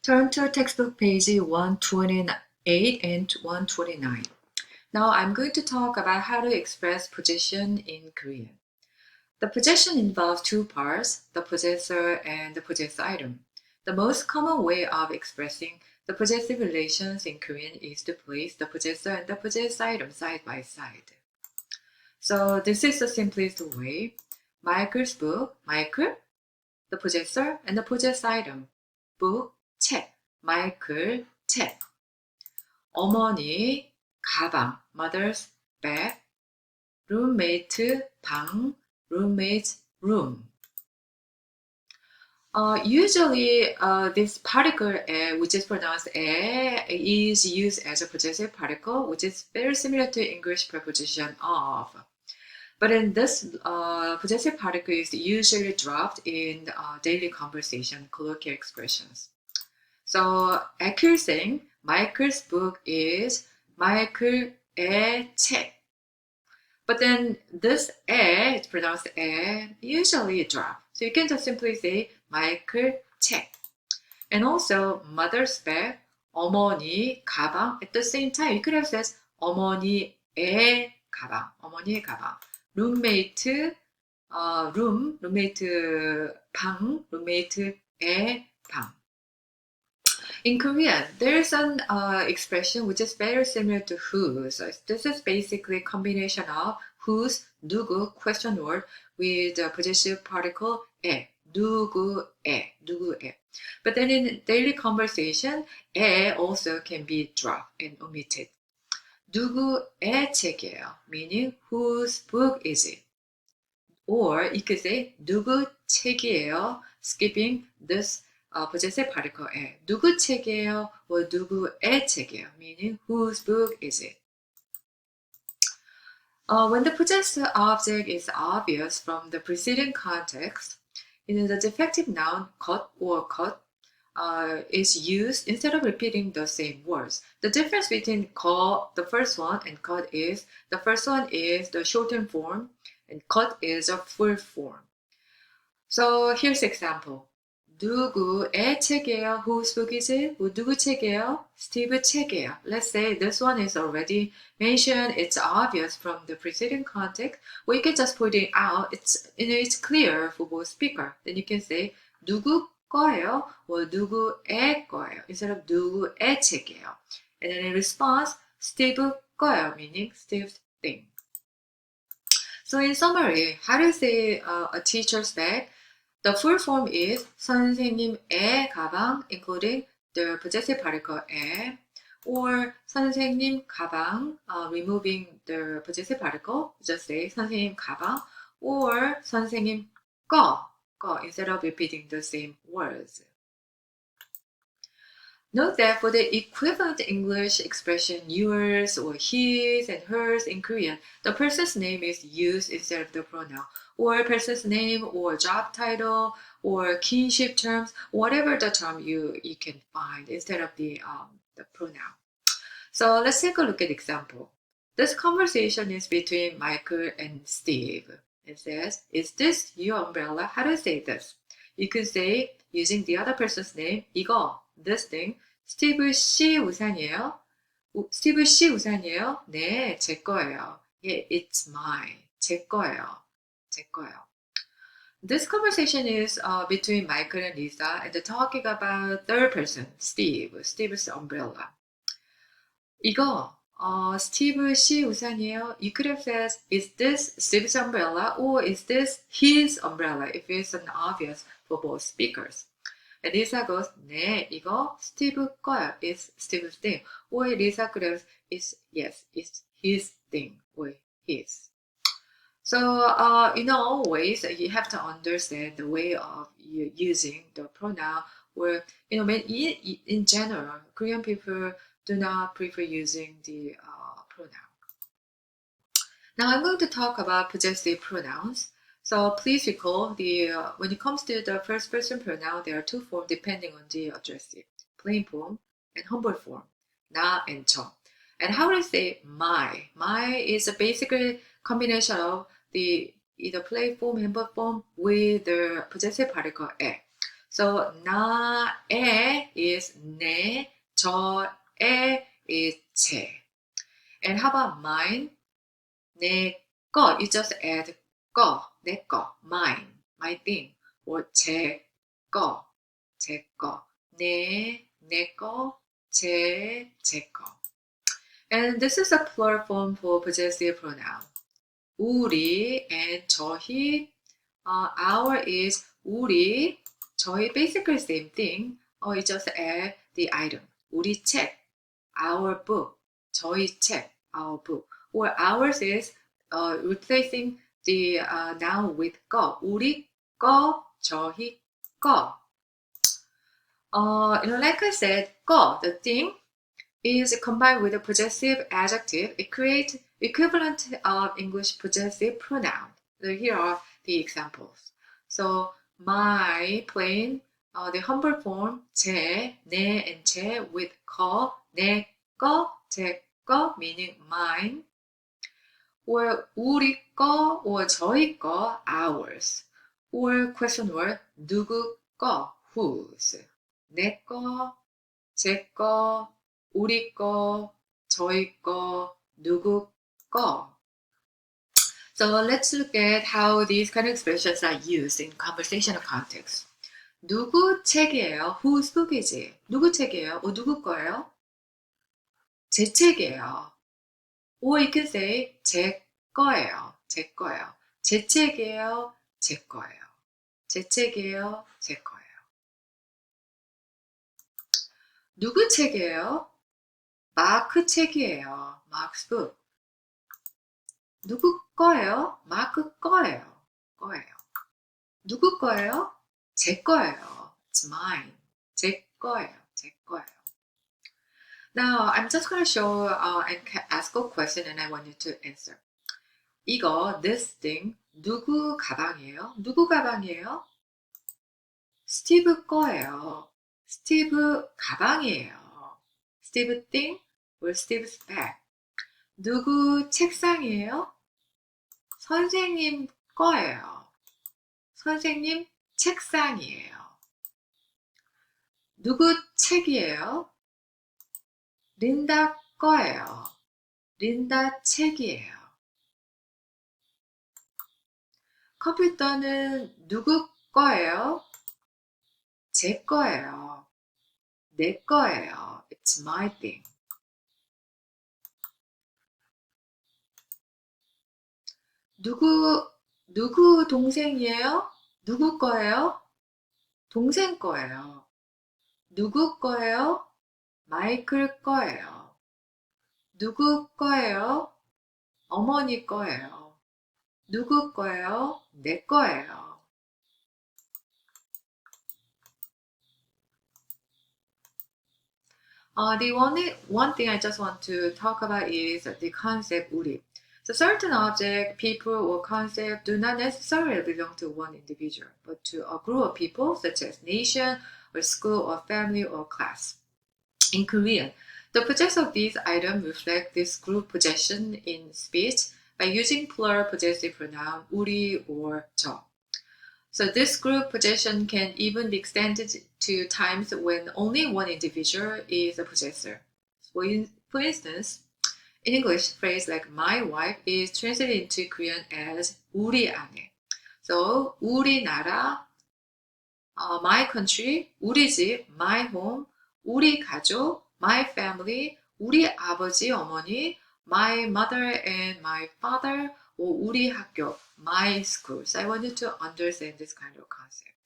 Turn to textbook page 128 and 129. Now I'm going to talk about how to express possession in Korean. The possession involves two parts, the possessor and the possessed item. The most common way of expressing the possessive relations in Korean is to place the possessor and the possessed item side by side. So this is the simplest way. Michael's book, Michael, the possessor and the possessed item. book, 책, 마이클, 책. 어머니, 가방, mother's bag. roommate, 방, roommate's room. Usually, this particle which is pronounced is used as a possessive particle, which is very similar to English preposition of. But in this possessive particle is usually dropped in daily conversation, colloquial expressions. So accurate saying, Michael's book is Michael의 책. But then this 에, it's pronounced 에, usually drop. So you can just simply say Michael 책. And also mother's bag, 어머니 가방. At the same time, you could have said 어머니의 가방, 어머니의 가방. roommate, roommate 방, roommate의 방. In Korean, there's an expression which is very similar to who. So this is basically a combination of whose, 누구, question word with the possessive particle 에, 누구의, 누구의. But then in daily conversation, 에 also can be dropped and omitted. 누구의 책이에요, meaning whose book is it? Or you could say 누구 책이에요, skipping this possessive particle 에. 누구 책이에요 or 누구의 책이에요, meaning whose book is it? When the possessed object is obvious from the preceding context, the defective noun 것 or 것 is used instead of repeating the same words. The difference between 것, the first one, and 것 is, the first one is the shortened form, and 것 is a full form. So here's example. 누구의 책이에요? Whose book is it? 누구 책이에요? Steve 책이에요. Let's say this one is already mentioned. It's obvious from the preceding context. We can just put it out. It's clear for both speaker. Then you can say 누구 거예요? or 누구의 거예요? Instead of 누구의 책이에요. And then in response, Steve 거예요, meaning Steve's thing. So in summary, how to say a teacher's bag? The full form is 선생님의 가방, including the possessive particle 에, or 선생님 가방, removing the possessive particle, just say 선생님 가방, or 선생님 거, instead of repeating the same words. Note that for the equivalent English expression yours or his and hers in Korean, the person's name is used instead of the pronoun, or person's name or job title or kinship terms, whatever the term you can find instead of the pronoun. So let's take a look at example. This conversation is between Michael and Steve. It says, is this your umbrella? How do I say this? You can say using the other person's name, 이거, this thing. 스티브 씨 우산이에요? 스티브 씨 우산이에요? 네, 제 거예요. Yeah, it's mine. 제 거예요. 제 거예요. This conversation is between Michael and Lisa, and they're talking about third person, Steve's umbrella. 이거, 스티브 씨 우산이에요? You could have said, is this Steve's umbrella or is this his umbrella? If it's an obvious for both speakers. And Lisa goes, 네, 이거 스티브 거야. It's Steve's thing. Or Lisa could have, yes, it's his thing or his. So, in all ways, you have to understand the way of using the pronoun, or, in general, Korean people do not prefer using the pronoun. Now, I'm going to talk about possessive pronouns. So please recall when it comes to the first person pronoun, there are two forms depending on the addressee: plain form and humble form, 나 and 저. And how do I say my? My is a basically combination of the either plain form, humble form with the possessive particle 에. So 나의 is 내, 저의 is 제. And how about mine? 내 거, you just add 거, 내 거, mine, my thing. Or 제 거, 내 거, 제 거. And this is a plural form for possessive pronoun. 우리 and 저희. Our is 우리, 저희 basically same thing. You just add the item. 우리 책, our book. 저희 책, our book. Or ours is replacing the noun with 거. 우리 거, 저희 거. Like I said, 거, the thing, is combined with a possessive adjective. It creates equivalent of English possessive pronoun. So here are the examples. So my plane, the humble form 제, 내 and 제 with 거, 내 거, 제 거, meaning mine. Or 우리 거 or 저희 거, ours. Or question word 누구 거, whose. 내 거, 제 거, 우리 거, 저희 거, 누구 거. So let's look at how these kind of expressions are used in conversational context. 누구 책이에요? Whose book is it? 누구 책이에요? 누구 거예요? 제 책이에요. Or you can say 제 거예요. 제 거예요. 제 책이에요. 제 거예요. 제 책이에요. 제 거예요. 누구 책이에요? 마크 책이에요. Mark's book. 누구 거예요? 마크 거예요. 누구 거예요? 제 거예요. It's mine. 제 거예요. 제 거예요. Now, I'm just going to show and ask a question and I want you to answer. 이거, this thing, 누구 가방이에요? 누구 가방이에요? 스티브 거예요. 스티브 가방이에요. 스티브 thing or Steve's bag. 누구 책상이에요? 선생님 거예요. 선생님 책상이에요. 누구 책이에요? 린다 거예요. 린다 책이에요. 컴퓨터는 누구 거예요? 제 거예요. 내 거예요. It's my thing. 누구 동생이에요? 누구 거예요? 동생 거예요. 누구 거예요? 마이클 거예요. 누구 거예요? 어머니 거예요. 누구 거예요? 내 거예요. The one thing I just want to talk about is the concept 우리. So certain object, people, or concept do not necessarily belong to one individual, but to a group of people such as nation, or school, or family, or class. In Korean, the possessor of these items reflect this group possession in speech by using plural possessive pronoun 우리 or 저. So this group possession can even be extended to times when only one individual is a possessor. For instance, in English, phrase like my wife is translated into Korean as 우리 아내. So 우리나라, my country, 우리 집, my home, 우리 가족, my family, 우리 아버지, 어머니, my mother and my father, or 우리 학교, my school. So I want you to understand this kind of concept.